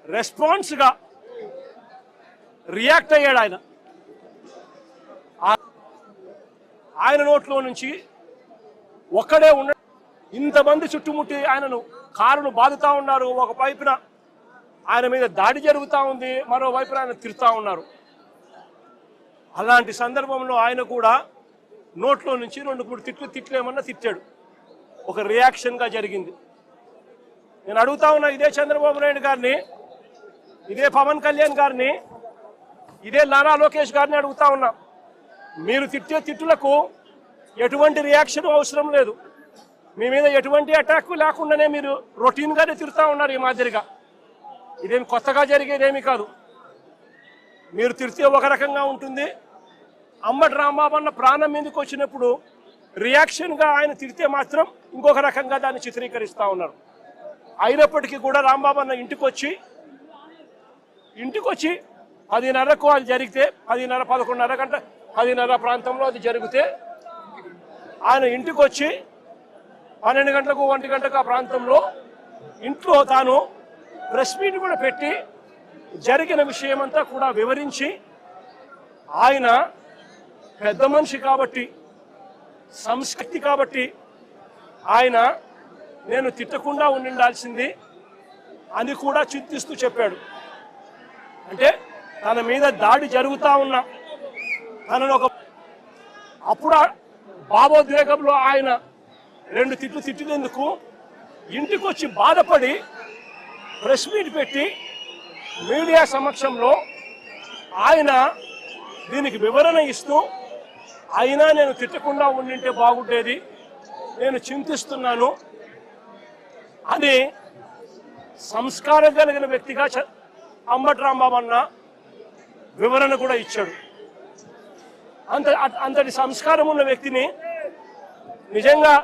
రెస్పాన్స్గా react అయ్యాడు ఆయన నోట్లో నుంచి ఒక్కడే ఉన్న ఇంతమంది చుట్టుముట్టి ఆయనను కారును బాదుతా ఉన్నారు. ఒక వైపున ఆయన మీద దాడి జరుగుతూ ఉంది, మరోవైపున ఆయన తిరుగుతూ ఉన్నారు. అలాంటి సందర్భంలో ఆయన కూడా నోట్లో నుంచి 2-3 తిట్లేమన్నా తిట్టాడు. ఒక రియాక్షన్గా జరిగింది. నేను అడుగుతా ఉన్నా ఇదే చంద్రబాబు నాయుడు గారిని, ఇదే పవన్ కళ్యాణ్ గారిని, ఇదే నారా లోకేష్ గారిని అడుగుతా ఉన్నా, మీరు తిట్టే తిట్టులకు ఎటువంటి రియాక్షన్ అవసరం లేదు, మీ మీద ఎటువంటి అటాక్ లేకుండానే మీరు రొటీన్గానే తిరుగుతూ ఉన్నారు. ఈ మాదిరిగా ఇదేమి కొత్తగా జరిగేదేమీ కాదు. మీరు తిరిగితే ఒక రకంగా ఉంటుంది, అంబటి రాంబాబు అన్న ప్రాణం మీదకి వచ్చినప్పుడు రియాక్షన్గా ఆయన తిరిగితే మాత్రం ఇంకొక రకంగా దాన్ని చిత్రీకరిస్తూ ఉన్నారు. అయినప్పటికీ కూడా రాంబాబు అన్న ఇంటికి వచ్చి 10:30కు అది జరిగితే 10:30, 11:30 గంట 10:30 ప్రాంతంలో అది జరిగితే ఆయన ఇంటికి వచ్చి 12 గంటలకు 1 గంటకు ఆ ప్రాంతంలో ఇంట్లో తాను ప్రెస్ మీట్ కూడా పెట్టి జరిగిన విషయమంతా కూడా వివరించి, ఆయన పెద్ద మనిషి కాబట్టి, సంస్కృతి కాబట్టి ఆయన నేను తిట్టకుండా ఉండాల్సింది అని కూడా చింతిస్తూ చెప్పాడు. అంటే తన మీద దాడి జరుగుతూ ఉన్నా తనను అప్పుడు భావోద్వేగంలో ఆయన 2 తిట్లు తిట్టినందుకు ఇంటికి వచ్చి బాధపడి ప్రెస్ మీట్ పెట్టి మీడియా సమక్షంలో ఆయన దీనికి వివరణ ఇస్తూ, అయినా నేను తిట్టకుండా ఉండింటే బాగుండేది, నేను చింతిస్తున్నాను అని సంస్కారం కలిగిన వ్యక్తిగా అంబటి రాంబాబు అన్న వివరణ కూడా ఇచ్చాడు. అంతటి సంస్కారం ఉన్న వ్యక్తిని నిజంగా